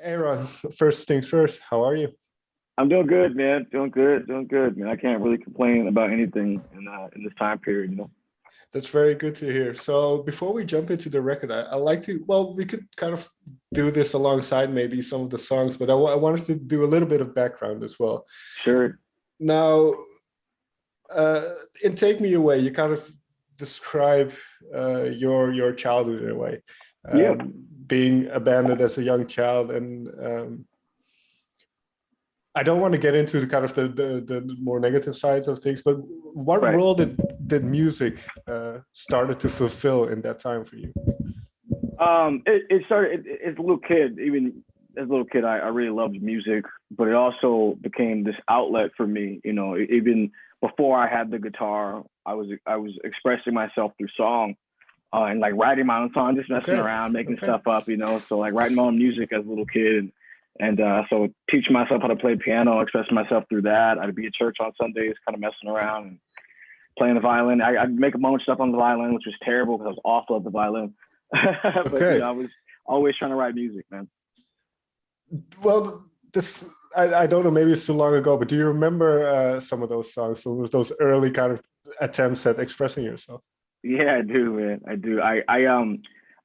Aaron, first things first, how are you? I'm doing good, man. Doing good, man. I can't really complain about anything in this time period, you know. That's very good to hear. So before we jump into the record, I like to, well, we could kind of do this alongside maybe some of the songs, but I wanted to do a little bit of background as well. Sure. Now, in Take Me Away, you kind of describe your childhood in a way, Yeah. being abandoned as a young child, and I don't want to get into the kind of the more negative sides of things, but what Right. role did music started to fulfill in that time for you? It started as a little kid. Even as a little kid, I really loved music, but it also became this outlet for me. You know, even before I had the guitar, I was expressing myself through song. And like writing my own song, just messing around, making stuff up, you know. So like writing my own music as a little kid, and so teaching myself how to play piano, expressing myself through that. I'd be at church on Sundays, kind of messing around and playing the violin. I'd make my own stuff on the violin, which was terrible because I was awful at the violin. But you know, I was always trying to write music, man. Well, this I don't know, maybe it's too long ago, but do you remember some of those songs, some of those early kind of attempts at expressing yourself? Yeah, I do, man. I do. I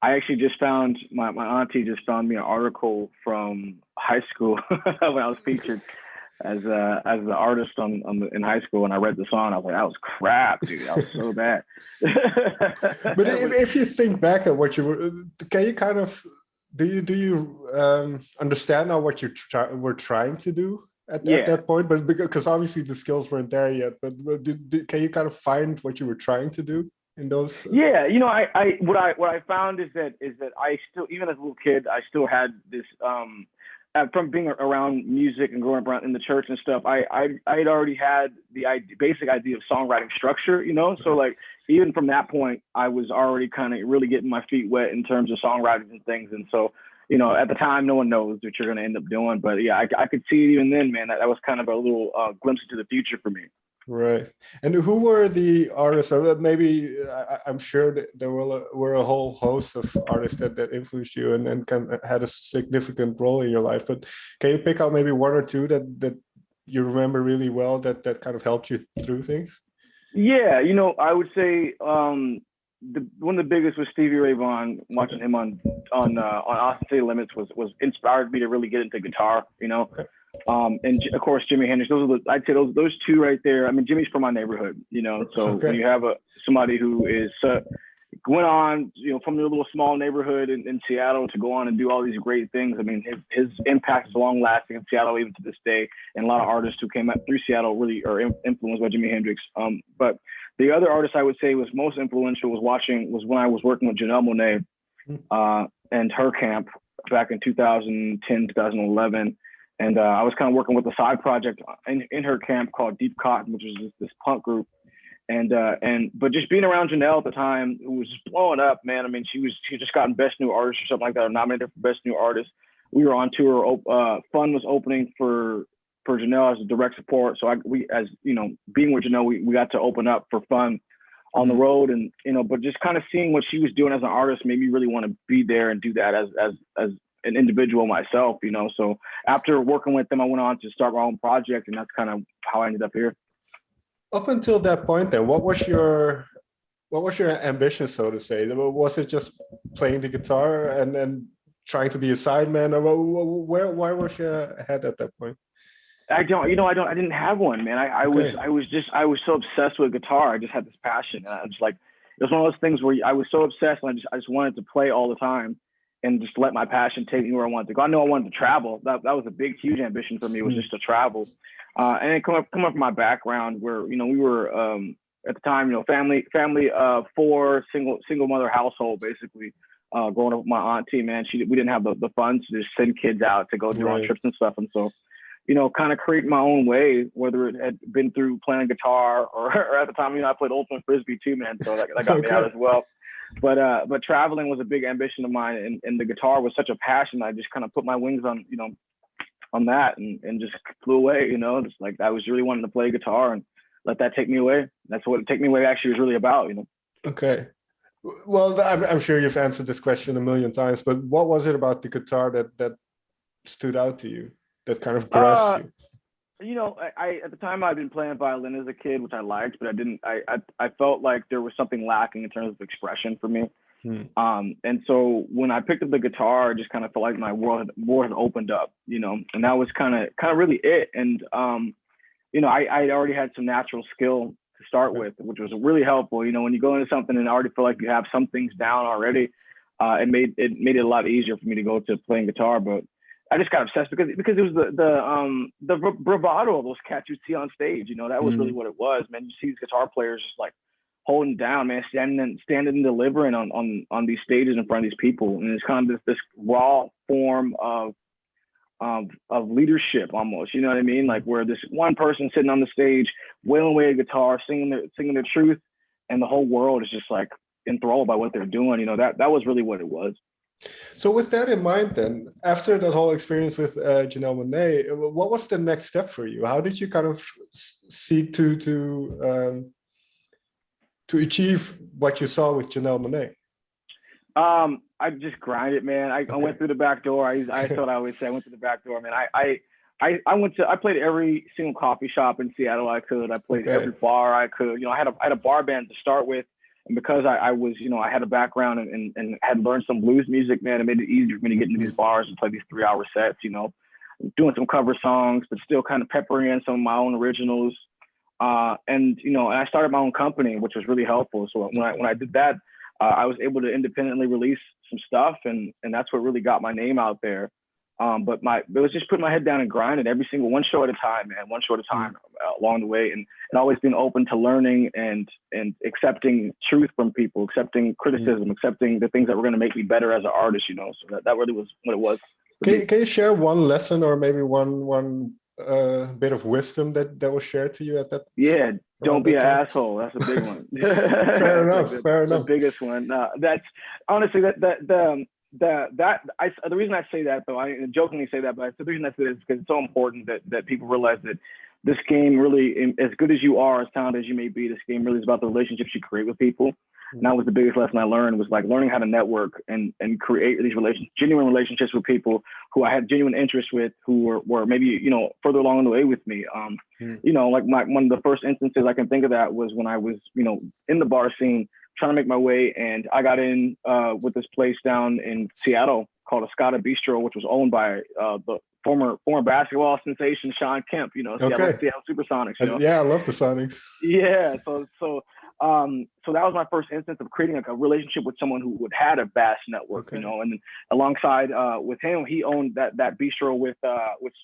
actually just found my auntie just found me an article from high school when I was featured as the artist in high school, and I read the song. I was like, that was crap, dude. That was so bad. But if you think back at what you were, can you kind of do you understand now what you were trying to do at that point? But because obviously the skills weren't there yet, but can you kind of find what you were trying to do in those? Yeah, you know, what I found is that I still, even as a little kid, I still had this from being around music and growing up in the church and stuff. I'd already had the basic idea of songwriting structure, you know. So like even from that point, I was already kind of really getting my feet wet in terms of songwriting and things. And so, you know, at the time, no one knows what you're going to end up doing. But yeah, I could see it even then, man. That was kind of a little glimpse into the future for me. Right. And who were the artists? Or maybe I'm sure that there were a whole host of artists that influenced you and kind of had a significant role in your life. But can you pick out maybe one or two that you remember really well that kind of helped you through things? Yeah, you know, I would say one of the biggest was Stevie Ray Vaughan. Watching him on Austin City Limits was inspired me to really get into guitar, you know. Okay. And of course Jimi Hendrix. I'd say those two right there. I mean, Jimmy's from my neighborhood, you know. So when you have somebody who is went on, you know, from their little small neighborhood in Seattle to go on and do all these great things. I mean, his impact is long lasting in Seattle even to this day. And a lot of artists who came up through Seattle really are influenced by Jimi Hendrix. But the other artist I would say was most influential was when I was working with Janelle Monáe and her camp back in 2010, 2011. And I was kind of working with a side project in her camp called Deep Cotton, which is this punk group. But just being around Janelle at the time, it was just blowing up, man. I mean, she had just gotten Best New Artist or something like that, or nominated for Best New Artist. We were on tour. Fun was opening for Janelle as a direct support. So as you know, being with Janelle, we got to open up for Fun on the road, and you know, but just kind of seeing what she was doing as an artist made me really want to be there and do that as an individual myself, you know. So after working with them, I went on to start my own project, and that's kind of how I ended up here. Up until that point, then, what was your ambition, so to say? Was it just playing the guitar and then trying to be a sideman, or where was your head at that point? I didn't have one, man. I was so obsessed with guitar. I just had this passion. And I was like, it was one of those things where I was so obsessed, and I just wanted to play all the time and just let my passion take me where I wanted to go. I know I wanted to travel. That was a big, huge ambition for me, was just to travel. And then come up from my background where, you know, we were at the time, you know, family four, single mother household, basically. Growing up with my auntie, man, we didn't have the funds to just send kids out to go do on trips and stuff. And so, you know, kind of create my own way, whether it had been through playing guitar or at the time, you know, I played ultimate frisbee too, man. So that got me out as well. But traveling was a big ambition of mine, and the guitar was such a passion. I just kind of put my wings on, you know, on that and just flew away, you know. Just like I was really wanting to play guitar and let that take me away. That's what Take Me Away actually was really about, you know. Okay. Well, I'm sure you've answered this question a million times, but what was it about the guitar that stood out to you, that kind of grasped you? You know, I at the time I'd been playing violin as a kid, which I liked, but I felt like there was something lacking in terms of expression for me. And so when I picked up the guitar, I just kind of felt like my world had opened up, you know, and that was kind of really it. And you know, I already had some natural skill to start with, which was really helpful. You know, when you go into something and already feel like you have some things down already, it made it a lot easier for me to go to playing guitar. But I just got obsessed because it was the bravado of those cats you see on stage. You know, that was really what it was, man. You see these guitar players just like holding down, man, standing and delivering on these stages in front of these people, and it's kind of this raw form of leadership almost. You know what I mean? Like where this one person sitting on the stage, wailing away a guitar, singing their truth, and the whole world is just like enthralled by what they're doing. You know, that was really what it was. So with that in mind, then, after that whole experience with Janelle Monáe, what was the next step for you? How did you kind of seek to achieve what you saw with Janelle Monáe? I just grinded, man. I went through the back door. I thought I always say I went through the back door, man. I played every single coffee shop in Seattle I could. I played every bar I could. You know, I had a bar band to start with. And because I was, you know, I had a background and had learned some blues music, man, it made it easier for me to get into these bars and play these 3-hour sets, you know, doing some cover songs, but still kind of peppering in some of my own originals. And, you know, and I started my own company, which was really helpful. So when I did that, I was able to independently release some stuff. And that's what really got my name out there. But it was just putting my head down and grinding every single one show at a time, man, one show at a time along the way. And always being open to learning and accepting truth from people, accepting criticism, accepting the things that were going to make me better as an artist, you know. So that really was what it was. Can you share one lesson or maybe one bit of wisdom that was shared to you at that? Yeah, don't be an asshole. That's a big one. Fair enough. The biggest one. That's honestly the reason I say that, though, I jokingly say that, but the reason I say that is because it's so important that people realize that this game really, as good as you are, as talented as you may be, this game really is about the relationships you create with people. And that was the biggest lesson I learned, was like learning how to network and create these genuine relationships with people who I had genuine interest with, who were maybe, you know, further along the way with me. You know, like one of the first instances I can think of that was when I was, you know, in the bar scene, trying to make my way, and I got in with this place down in Seattle called Escada Bistro, which was owned by the former basketball sensation Sean Kemp, you know, Seattle Supersonics. You know? Yeah, I love the Sonics. Yeah, so that was my first instance of creating like a relationship with someone who had a vast network, you know, and alongside with him, he owned that bistro with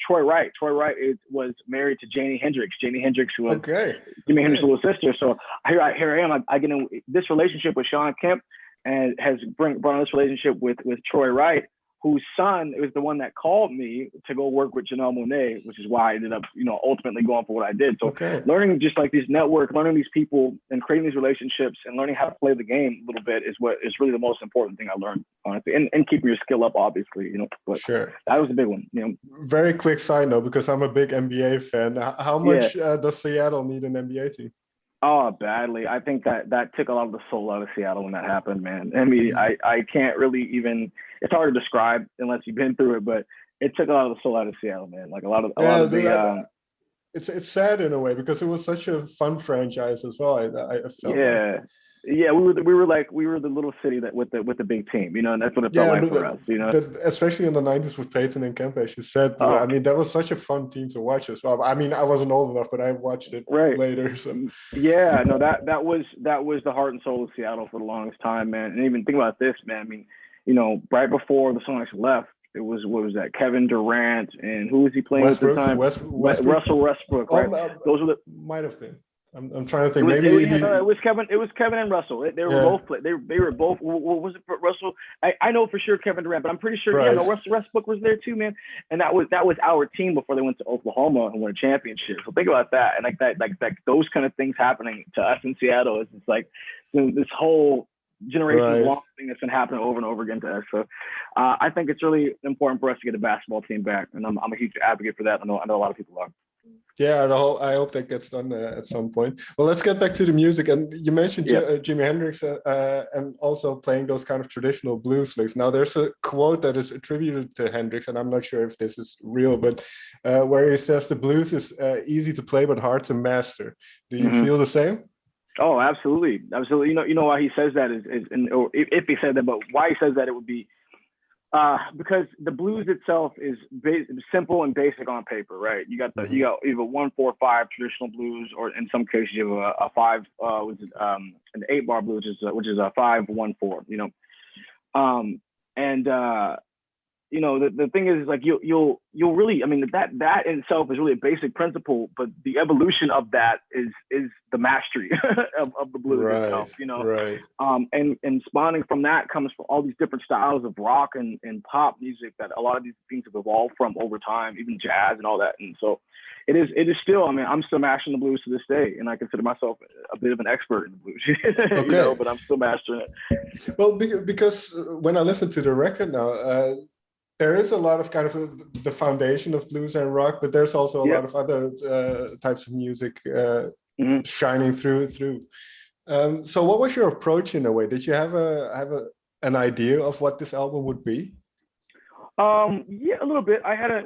Troy Wright. Troy Wright was married to Jimi Hendrix. Jimi Hendrix, who was Jimi Hendrix's little sister. So here I am. I get in this relationship with Sean Kemp, and has brought on this relationship with Troy Wright, whose son was the one that called me to go work with Janelle Monáe, which is why I ended up, you know, ultimately going for what I did. So learning just like these network, learning these people and creating these relationships and learning how to play the game a little bit is what is really the most important thing I learned, honestly, and keeping your skill up, obviously, you know, but that was a big one, you know. Very quick side note, because I'm a big NBA fan. How much does Seattle need an NBA team? Oh, badly. I think that took a lot of the soul out of Seattle when that happened, man. I mean, I can't really even, it's hard to describe unless you've been through it, but it took a lot of the soul out of Seattle, man. Like a lot of the it's sad in a way, because it was such a fun franchise as well. I felt yeah, we were the little city that with the big team, you know, and that's what it felt like for us, you know. Especially in the 90s with Peyton and Kemp, as you said. I mean, that was such a fun team to watch as well. I mean, I wasn't old enough, but I watched it later. So yeah, no, that was the heart and soul of Seattle for the longest time, man. And even think about this, man. I mean, you know, right before the Sonics left, it was, what was that? Kevin Durant, and who was he playing at the time? Russell Westbrook, right? Those were might have been. I'm trying to think. It was Kevin and Russell. They were both. They were both. What was it for Russell? I know for sure Kevin Durant, but I'm pretty sure Russell Westbrook was there too, man. And that was our team before they went to Oklahoma and won a championship. So think about that, and like those kind of things happening to us in Seattle is it's like this whole generation long thing that's been happening over and over again to us. So I think it's really important for us to get a basketball team back, and I'm a huge advocate for that. I know a lot of people are. Yeah, I hope that gets done at some point. Well, let's get back to the music. And you mentioned Jimi Hendrix and also playing those kind of traditional blues licks. Now, there's a quote that is attributed to Hendrix, and I'm not sure if this is real, but where he says the blues is easy to play but hard to master. Do you feel the same? Oh, absolutely, absolutely. You know why he says that or if he said that, but why he says that, it would be because the blues itself is simple and basic on paper, right? You got either 1-4-5 traditional blues, or in some cases you have a 5, an 8-bar blues, which is a 5-1-4. The thing is, like, you'll really, I mean, that in itself is really a basic principle, but the evolution of that is the mastery of the blues itself, Right. And spawning from that comes from all these different styles of rock and pop music that a lot of these things have evolved from over time, even jazz and all that. And so it is still, I mean, I'm still mastering the blues to this day, and I consider myself a bit of an expert in the blues, but I'm still mastering it. Well, because when I listen to the record now, there is a lot of kind of the foundation of blues and rock, but there's also a lot of other types of music shining through. So what was your approach in a way? Did you have an idea of what this album would be? Yeah, a little bit.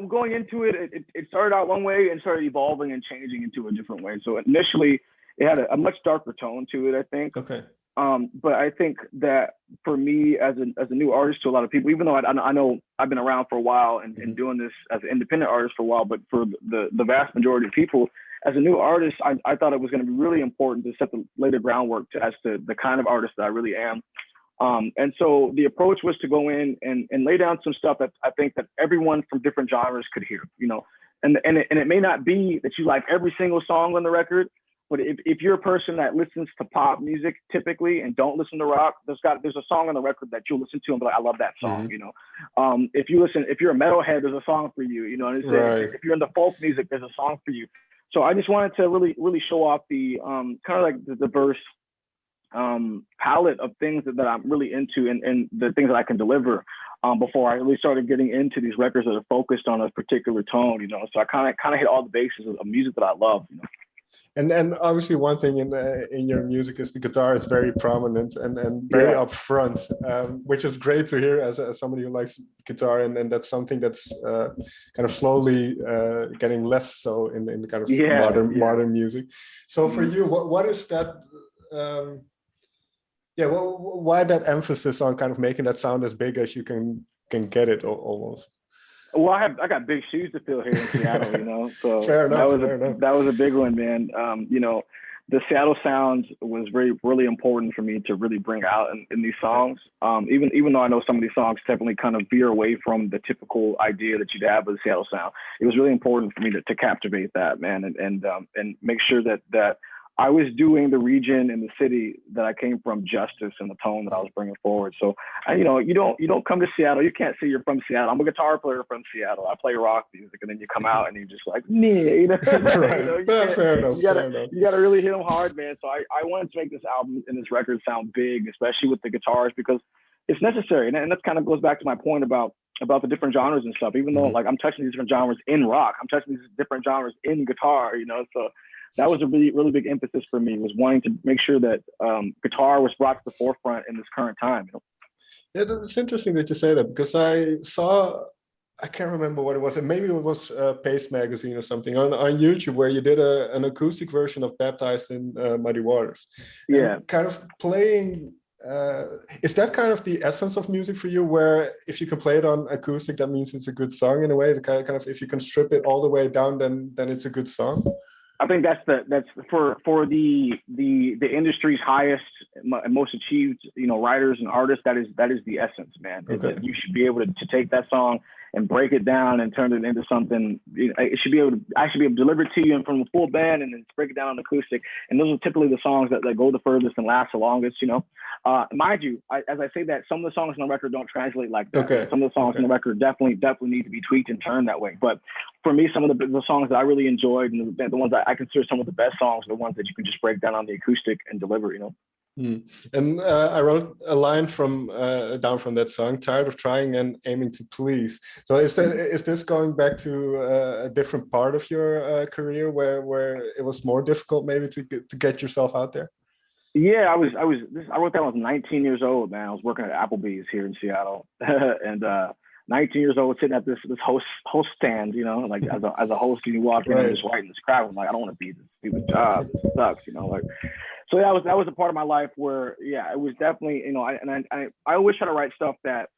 Going into it, it started out one way and started evolving and changing into a different way. So initially it had a much darker tone to it, I think. Okay. But I think that for me as a new artist to a lot of people, even though I know I've been around for a while and doing this as an independent artist for a while, but for the vast majority of people, as a new artist, I thought it was going to be really important to set the later groundwork as to the kind of artist that I really am. And so the approach was to go in and lay down some stuff that I think that everyone from different genres could hear, and it may not be that you like every single song on the record, but if you're a person that listens to pop music typically and don't listen to rock, there's a song on the record that you'll listen to and be like, I love that song, If you're a metalhead, there's a song for you, Right. If you're into folk music, there's a song for you. So I just wanted to really, really show off the kind of like the diverse palette of things that I'm really into and the things that I can deliver before I really started getting into these records that are focused on a particular tone, So I kind of hit all the bases of music that I love, And obviously one thing in your music is the guitar is very prominent and very upfront, which is great to hear as somebody who likes guitar, and that's something that's kind of slowly getting less so in the kind of modern music. So for you, what is that? Why that emphasis on kind of making that sound as big as you can get it almost? Well, I got big shoes to fill here in Seattle, So fair enough. That was a big one, man. The Seattle sound was really important for me to really bring out in these songs. Even though I know some of these songs definitely kind of veer away from the typical idea that you'd have with the Seattle sound, it was really important for me to captivate that, man, and make sure that I was doing the region and the city that I came from justice in the tone that I was bringing forward. So, you don't come to Seattle. You can't say you're from Seattle. I'm a guitar player from Seattle. I play rock music, and then you come out and you're just like, Right. Fair enough. You got to really hit them hard, man. So I wanted to make this album and this record sound big, especially with the guitars, because it's necessary. And that kind of goes back to my point about the different genres and stuff. Even though like I'm touching these different genres in rock, I'm touching these different genres in guitar, So that was a really, really big emphasis for me, was wanting to make sure that guitar was brought to the forefront in this current time. Yeah, it's interesting that you say that, because I can't remember what it was, and maybe it was Pace Magazine or something on YouTube, where you did an acoustic version of Baptized in Muddy Waters. Yeah. And kind of playing, is that kind of the essence of music for you, where if you can play it on acoustic, that means it's a good song in a way? The kind of if you can strip it all the way down, then it's a good song? I think that's for the industry's highest and most achieved, writers and artists. That is the essence, man. Okay. You should be able to take that song and break it down and turn it into something. I should be able to deliver it to you in front of a full band and then break it down on acoustic. And those are typically the songs that go the furthest and last the longest. Mind you, as I say that, some of the songs on the record don't translate like that. Okay. Some of the songs on the record definitely need to be tweaked and turned that way. But for me, some of the songs that I really enjoyed, and the ones that I consider some of the best songs, are the ones that you can just break down on the acoustic and deliver. And I wrote a line from down from that song, tired of trying and aiming to please. So is this going back to a different part of your career where it was more difficult maybe to get yourself out there? Yeah, I wrote that when I was 19 years old, man. I was working at Applebee's here in Seattle, and 19 years old, sitting at this host stand, you know, like as a host, you walk in and just writing this crap. I'm like, I don't want to be this stupid job. It sucks, you know, like. So that was a part of my life where, yeah, it was definitely, you know, I always try to write stuff that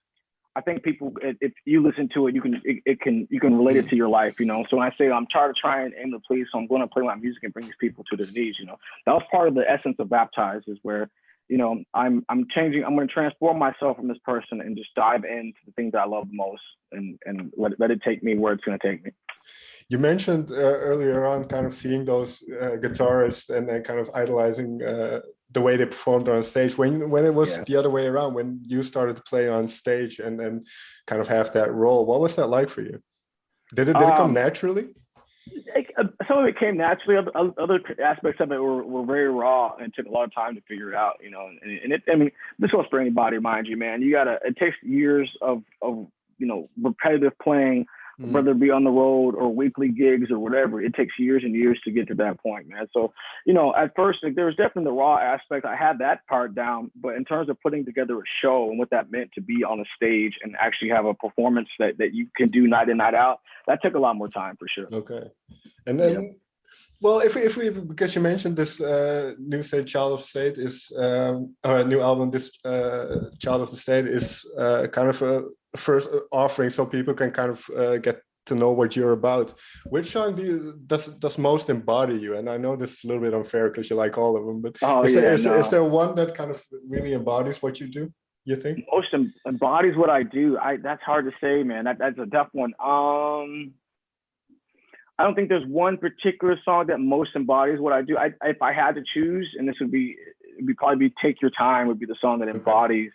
I think people, if you listen to it, you can relate it to your life, you know. So when I say I'm tired of trying and aim to please, so I'm going to play my music and bring these people to their knees, you know. That was part of the essence of Baptized, is where, you know, I'm going to transform myself from this person and just dive into the things that I love the most and let it take me where it's going to take me. You mentioned earlier on kind of seeing those guitarists and then kind of idolizing the way they performed on stage. When it was the other way around, when you started to play on stage and then kind of have that role, what was that like for you? Did it come naturally? Some of it came naturally. Other aspects of it were very raw and took a lot of time to figure it out, you know. I mean, this goes for anybody, mind you, man. It takes years of you know, repetitive playing, whether it be on the road or weekly gigs or whatever. It takes years and years to get to that point, man. So, you know, at first, like, there was definitely the raw aspect. I had that part down, but in terms of putting together a show and what that meant to be on a stage and actually have a performance that you can do night in, night out, that took a lot more time for sure. Okay. And then, well, if we because you mentioned this new state, Child of State is, or a new album, this Child of the State is kind of a first offering, so people can kind of get to know what you're about. Which song does most embody you? And I know this is a little bit unfair because you like all of them, but is there one that kind of really embodies what you do, you think? Most embodies what I do. That's hard to say, man. That's a tough one. I don't think there's one particular song that most embodies what I do. If I had to choose, and this would probably be Take Your Time would be the song that embodies,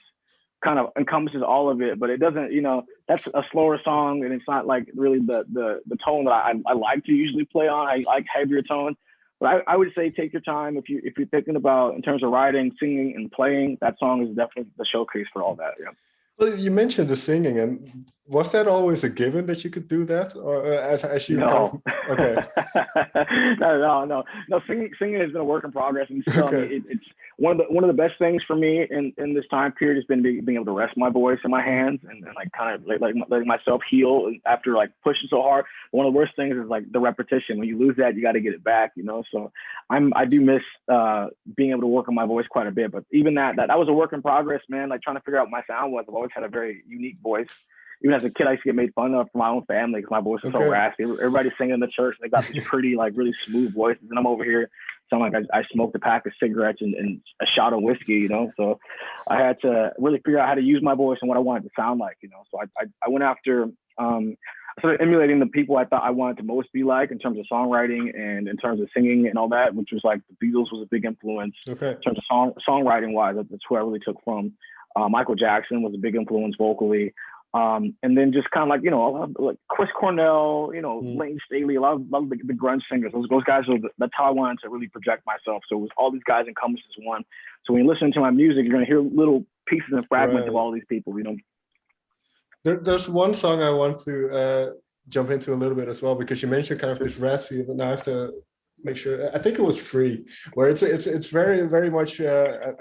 kind of encompasses all of it, but it doesn't, you know, that's a slower song and it's not like really the tone that I like to usually play on. I like heavier tone, but I would say Take Your Time. If you're thinking about in terms of writing, singing, and playing, that song is definitely the showcase for all that. Yeah. Well, you mentioned the singing, and was that always a given that you could do that, or as you? No. Okay. No. Singing has been a work in progress, and still, I mean, it's one of the best things for me in this time period has been being able to rest my voice in my hands and like kind of like letting myself heal after like pushing so hard. One of the worst things is like the repetition. When you lose that, you got to get it back, you know. So I do miss being able to work on my voice quite a bit, but even that was a work in progress, man. Like trying to figure out what my sound was. I've always had a very unique voice. Even as a kid, I used to get made fun of from my own family because my voice is so raspy. Everybody's singing in the church, and they got these pretty, like, really smooth voices, and I'm over here sounding like I smoked a pack of cigarettes and a shot of whiskey, you know. So I had to really figure out how to use my voice and what I wanted to sound like, you know. So I went after sort of emulating the people I thought I wanted to most be like in terms of songwriting and in terms of singing and all that, which was like the Beatles was a big influence. In terms of songwriting wise, that's who I really took from. Michael Jackson was a big influence vocally. And then just kind of like, you know, like Chris Cornell, you know, Lane Staley, a lot of the grunge singers. Those guys, that's how I wanted to really project myself. So it was all these guys encompassed as one. So when you listen to my music, you're going to hear little pieces and fragments of all these people, you know. There's one song I want to jump into a little bit as well, because you mentioned kind of this raspy, and I have to make sure. I think it was Free, where it's very, very much an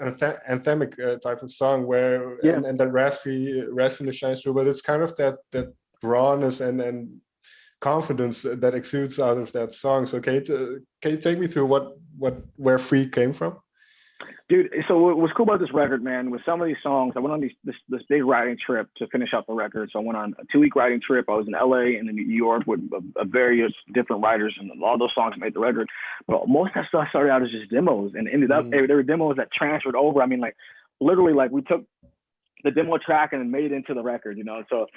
anthemic type of song where and that raspiness shines through, but it's kind of that rawness and confidence that exudes out of that song. So can you take me through where Free came from? Dude, so what was cool about this record, man, with some of these songs, I went on this big writing trip to finish out the record. So I went on a 2-week writing trip. I was in LA and in New York with various different writers, and all those songs made the record. But most of that stuff started out as just demos and ended up, there were demos that transferred over. I mean, like, literally, like, we took the demo track and made it into the record, you know. So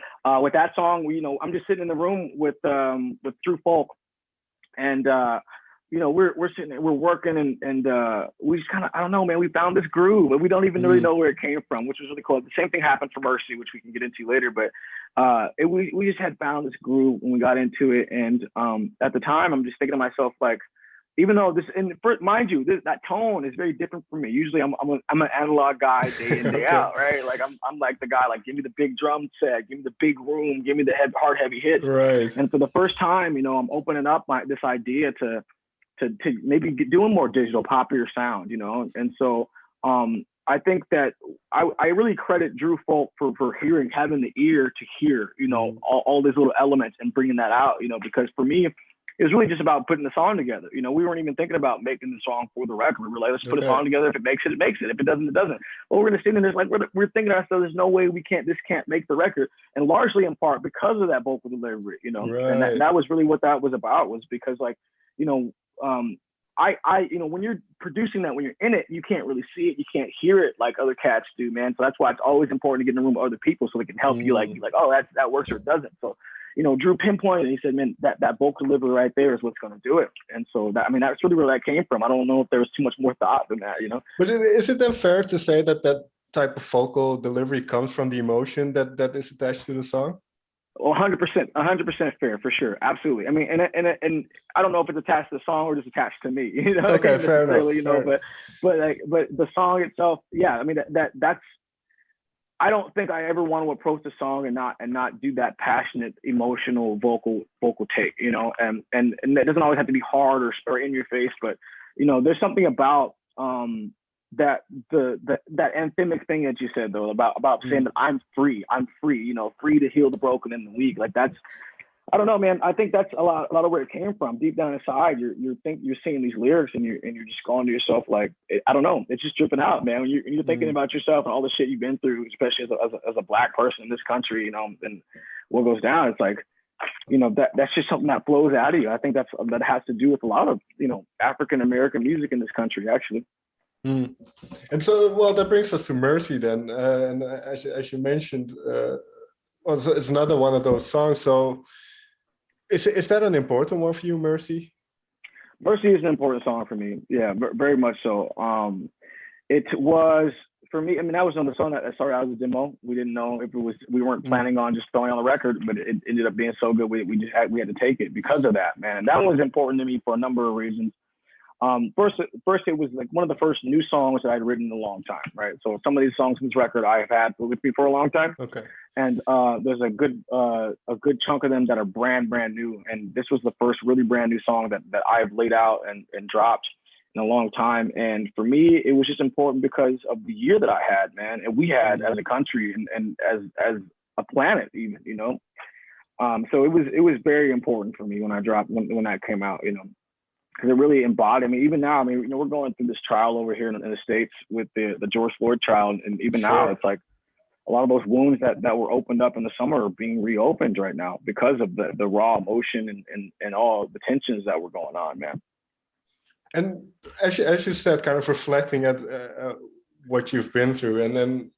with that song, you know, I'm just sitting in the room with True Folk, and you know, we're sitting there, we're working, and we just kind of, I don't know, man, we found this groove, and we don't even really know where it came from, which was really cool. The same thing happened for Mercy, which we can get into later, but we just had found this groove when we got into it, and at the time, I'm just thinking to myself, like, even though mind you, that tone is very different for me. Usually I'm an analog guy day in, day out, right? Like I'm like the guy, like, give me the big drum set, give me the big room, give me the hard, heavy hits. Right. And for the first time, you know, I'm opening up this idea to maybe doing more digital, poppier sound, you know? And so I think that I really credit Drew Folk for having the ear to hear, you know, all these little elements and bringing that out, you know, because for me, it was really just about putting the song together. You know, we weren't even thinking about making the song for the record. We were like, let's put a song together. If it makes it, it makes it. If it doesn't, it doesn't. But we're going to sit in there like, we're thinking to ourselves, there's no way this can't make the record. And largely in part because of that vocal delivery, you know, and that was really what that was about, was because, like, you know, you know, when you're producing that, when you're in it, you can't really see it. You can't hear it like other cats do, man. So that's why it's always important to get in the room with other people so they can help you, like, oh, that works or it doesn't. So, you know, Drew pinpointed and he said, man, that vocal delivery right there is what's going to do it. And so that, I mean, that's really where that came from. I don't know if there was too much more thought than that, you know. But is it then fair to say that that type of vocal delivery comes from the emotion that is attached to the song? 100% fair, for sure. Absolutely. I mean, and I don't know if it's attached to the song or just attached to me, you know. Okay, fair enough. You know, but the song itself, yeah. I mean, that's. I don't think I ever want to approach the song and not do that passionate, emotional vocal take, you know. And it doesn't always have to be hard or in your face, but you know, there's something about that anthemic thing that you said though about saying that I'm free, you know, free to heal the broken and the weak. Like that's, I don't know, man. I think that's a lot of where it came from. Deep down inside, you're seeing these lyrics and you're just going to yourself like, I don't know, it's just dripping out, man. When you're thinking about yourself and all the shit you've been through, especially as a Black person in this country, you know, and what goes down, it's like, you know, that's just something that flows out of you. I think that has to do with a lot of, you know, African American music in this country, actually. And so, well, that brings us to Mercy then, and as you mentioned, it's another one of those songs. So, is that an important one for you, Mercy? Mercy is an important song for me. Yeah, very much so. It was for me. I mean, that was on the song that started out as a demo. We didn't know if it was. We weren't planning on just throwing on the record, but it ended up being so good. We had to take it because of that, man. That was important to me for a number of reasons. First, it was like one of the first new songs that I'd written in a long time, right? So some of these songs in this record I have had with me for a long time. Okay. And there's a good chunk of them that are brand new. And this was the first really brand new song that I've laid out and dropped in a long time. And for me, it was just important because of the year that I had, man, and we had as a country and as a planet, even, you know. So it was very important for me when I dropped when that came out, you know. Because it really embodied. I mean, even now, I mean, you know, we're going through this trial over here in the States with the George Floyd trial, and even now, it's like a lot of those wounds that were opened up in the summer are being reopened right now because of the raw emotion and all the tensions that were going on, man. And as you said, kind of reflecting at what you've been through, and then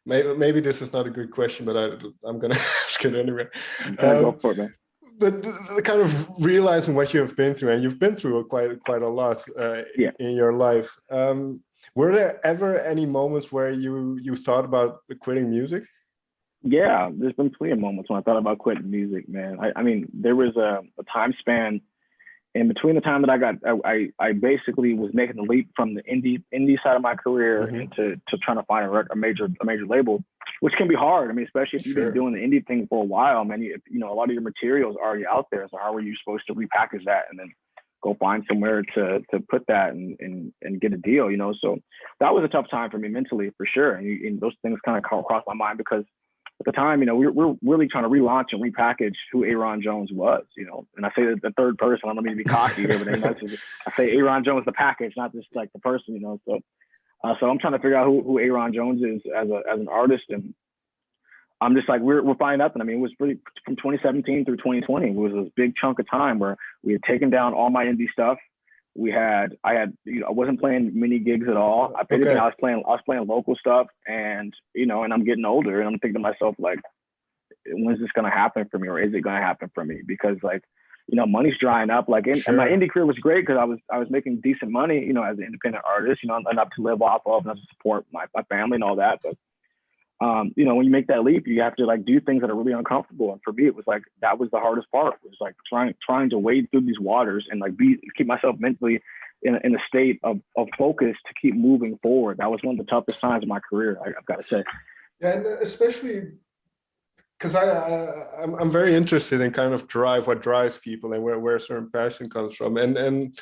maybe this is not a good question, but I'm going to ask it anyway. Go for it, man. But the kind of realizing what you have been through, and you've been through quite a lot in your life. Were there ever any moments where you thought about quitting music? Yeah, there's been plenty of moments when I thought about quitting music, man. I mean, there was a time span in between the time that I basically was making the leap from the indie side of my career into trying to find a major label, which can be hard. I mean, especially if you've been doing the indie thing for a while, man. You know, a lot of your material is already out there. So how are you supposed to repackage that and then go find somewhere to put that and get a deal? You know, so that was a tough time for me mentally, for sure. And those things kind of crossed my mind because at the time, you know, we're really trying to relaunch and repackage who Ayron Jones was, you know. And I say that the third person, I don't mean to be cocky or everything. I say Ayron Jones the package, not just like the person, you know. So I'm trying to figure out who Ayron Jones is as an artist, and I'm just like we're finding nothing. I mean, it was really from 2017 through 2020. It was this big chunk of time where we had taken down all my indie stuff. I wasn't playing mini gigs at all. I was playing local stuff, and you know, and I'm getting older, and I'm thinking to myself like, when's this gonna happen for me, or is it gonna happen for me? Because like, you know, money's drying up. Like, and my indie career was great because I was making decent money, you know, as an independent artist, you know, enough to live off of, enough to support my family and all that. But you know, when you make that leap, you have to like do things that are really uncomfortable. And for me, it was like, that was the hardest part. It was like trying to wade through these waters and like keep myself mentally in a state of focus to keep moving forward. That was one of the toughest times of my career, I've got to say. Yeah, and especially because I'm very interested in kind of what drives people and where certain passion comes from. And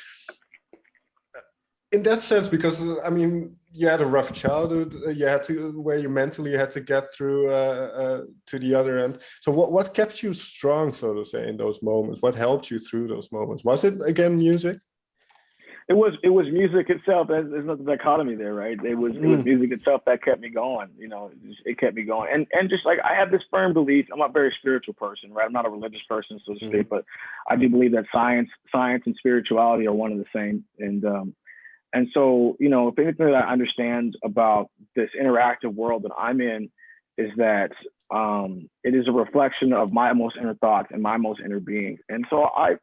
in that sense, because I mean, you had a rough childhood, you had to, where you mentally had to get through to the other end. So what kept you strong, so to say, in those moments? What helped you through those moments? Was it again music? It was music itself. There's no dichotomy there, right? It was music itself that kept me going. You know, it kept me going. And just like, I have this firm belief. I'm a very spiritual person, right? I'm not a religious person, so to speak, but I do believe that science and spirituality are one and the same. And so, you know, if anything that I understand about this interactive world that I'm in is that it is a reflection of my most inner thoughts and my most inner being. And so I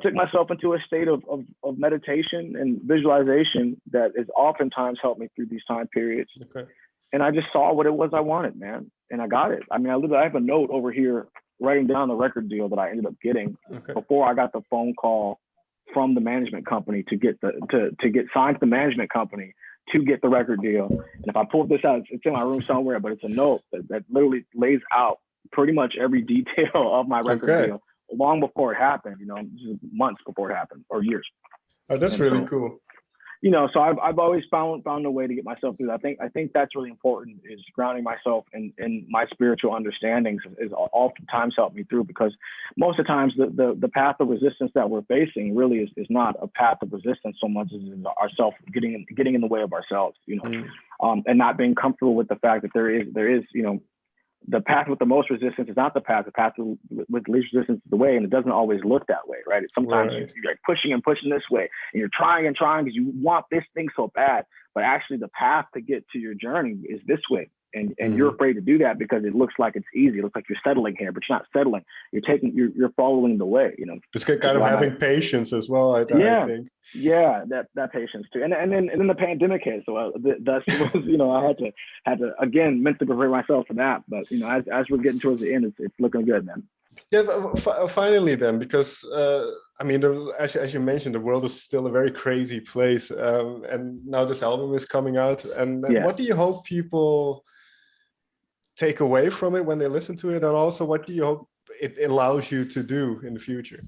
took myself into a state of meditation and visualization that has oftentimes helped me through these time periods. Okay. And I just saw what it was I wanted, man. And I got it. I mean, I have a note over here writing down the record deal that I ended up getting before I got the phone call from the management company to get signed to the management company to get the record deal. And if I pull this out, it's in my room somewhere, but it's a note that literally lays out pretty much every detail of my record deal long before it happened, you know, just months before it happened, or years. Oh, that's really cool. You know, so I've always found a way to get myself through that. I think that's really important, is grounding myself in my spiritual understandings is oftentimes helped me through, because most of the times the path of resistance that we're facing really is not a path of resistance so much as ourselves getting in the way of ourselves, you know, and not being comfortable with the fact that there is, you know, the path with the most resistance is not the path with least resistance is the way, and it doesn't always look that way, right? Sometimes you're like pushing this way, and you're trying because you want this thing so bad, but actually the path to get to your journey is this way, and you're afraid to do that because it looks like it's easy. It looks like you're settling here, but you're not settling. You're following the way, you know. It's kind of having patience as well, I think. Yeah, that patience too, and then the pandemic hit, so that's you know, I had to again mentally prepare myself for that. But you know, as we're getting towards the end, it's looking good, man. Yeah, finally then, because I mean, as you mentioned, the world is still a very crazy place, and now this album is coming out. And what do you hope people take away from it when they listen to it, and also what do you hope it allows you to do in the future?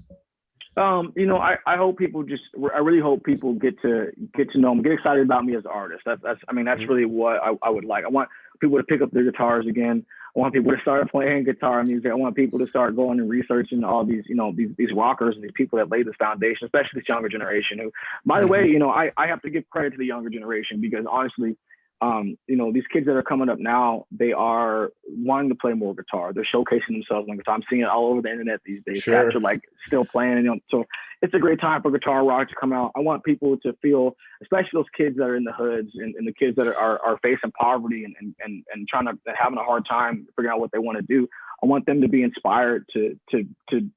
You know, I hope people I really hope people get to know me, get excited about me as an artist. That's really what I would like. I want people to pick up their guitars again. I want people to start playing guitar music. I want people to start going and researching all these, you know, these rockers and these people that laid this foundation, especially this younger generation who, by the way, you know, I have to give credit to the younger generation, because honestly, you know, these kids that are coming up now, they are wanting to play more guitar. They're showcasing themselves on guitar. I'm seeing it all over the internet these days. Cats are like still playing, you know. So it's a great time for guitar rock to come out. I want people to feel, especially those kids that are in the hoods and the kids that are facing poverty and trying to having a hard time figuring out what they want to do. I want them to be inspired to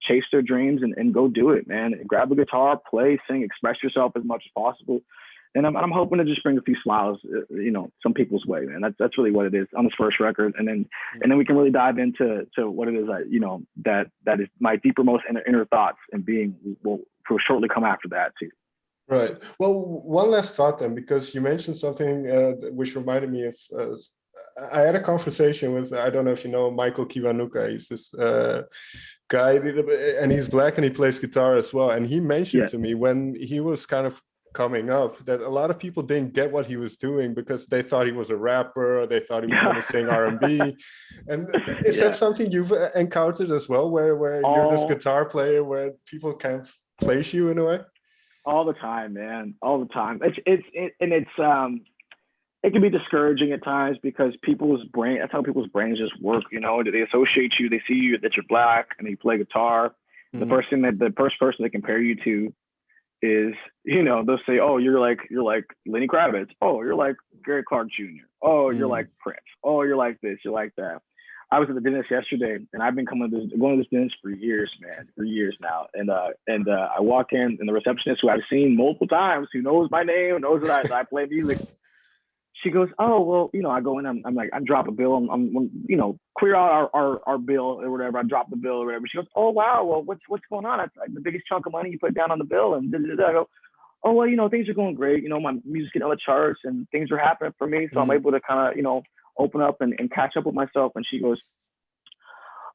chase their dreams and go do it, man. Grab a guitar, play, sing, express yourself as much as possible. And I'm hoping to just bring a few smiles, you know, some people's way, man. That's really what it is on this first record, and then we can really dive into what it is that, you know, that is my deepermost inner thoughts and being will shortly come after that too. Right. Well, one last thought then, because you mentioned something which reminded me of. I had a conversation with, I don't know if you know, Michael Kiwanuka. He's this guy, and he's black and he plays guitar as well. And he mentioned to me when he was kind of coming up that a lot of people didn't get what he was doing because they thought he was a rapper, or they thought he was going to sing R&B. And is that something you've encountered as well, where you're this guitar player where people can't place you in a way? All the time, man. All the time. It can be discouraging at times because that's how people's brains just work, you know. They associate you, they see you that you're black and you play guitar. The first person they compare you to is, you know, they'll say, oh, you're like Lenny Kravitz. Oh, you're like Gary Clark Jr. Oh, you're like Prince. Oh, you're like this, you're like that. I was at the dentist yesterday, and I've been going to this dentist for years, man, for years now. And I walk in, and the receptionist, who I've seen multiple times, who knows my name, knows that I play music, she goes, oh, well, you know, I go in, I'm like, I drop a bill, I'm you know, clear out our bill or whatever. I drop the bill or whatever. She goes, oh, wow, well, what's going on? It's like the biggest chunk of money you put down on the bill. And I go, oh, well, you know, things are going great. You know, my music's getting on the charts and things are happening for me. So I'm able to kind of, you know, open up and catch up with myself. And she goes,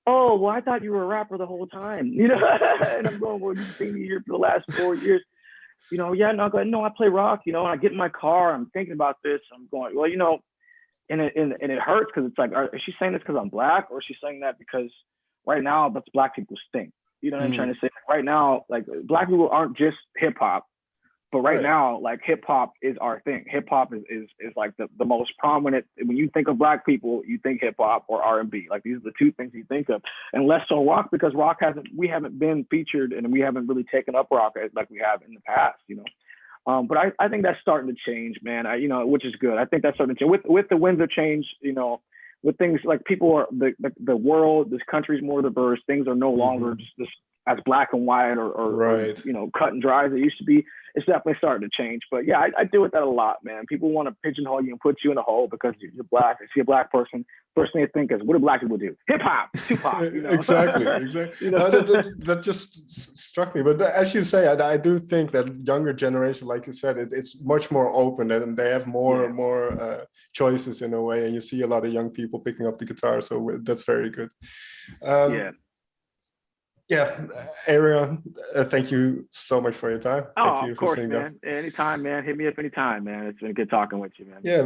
oh, well, I thought you were a rapper the whole time. You know, and I'm going, well, you've seen me here for the last 4 years. You know, yeah, no, I play rock, you know, and I get in my car, I'm thinking about this, I'm going, well, you know, and it hurts because it's like, is she saying this because I'm Black, or is she saying that because right now that's Black people's thing? You know what I'm trying to say? Right now, like, Black people aren't just hip hop, but right now, like, hip hop is our thing. Hip hop is like the most prominent. When you think of Black people, you think hip hop or R&B. Like, these are the two things you think of, and less so rock, because we haven't been featured and we haven't really taken up rock like we have in the past, you know. But I think that's starting to change, man. You know, which is good. I think that's starting to change with the winds of change. You know, with things like people are the world, this country's more diverse. Things are no longer just as black and white or you know, cut and dry as it used to be. It's definitely starting to change. But yeah, I deal with that a lot, man. People want to pigeonhole you and put you in a hole because you're Black. They see a Black person, first thing they think is, what do Black people do? Hip hop, Tupac. You know? Exactly. You know? That just struck me. But as you say, I do think that younger generation, like you said, it's much more open and they have more choices in a way. And you see a lot of young people picking up the guitar. So that's very good. Yeah, Ayron, thank you so much for your time. Thank you of course, man. Anytime, man. Hit me up anytime, man. It's been good talking with you, man. Yeah,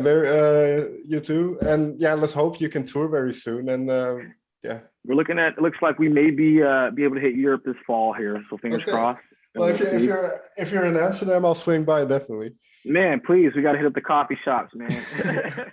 you too. And yeah, let's hope you can tour very soon. And yeah, we're looking at. It looks like we may be able to hit Europe this fall here. So fingers crossed. Well, if you're in Amsterdam, I'll swing by definitely. Man, please, we got to hit up the coffee shops, man.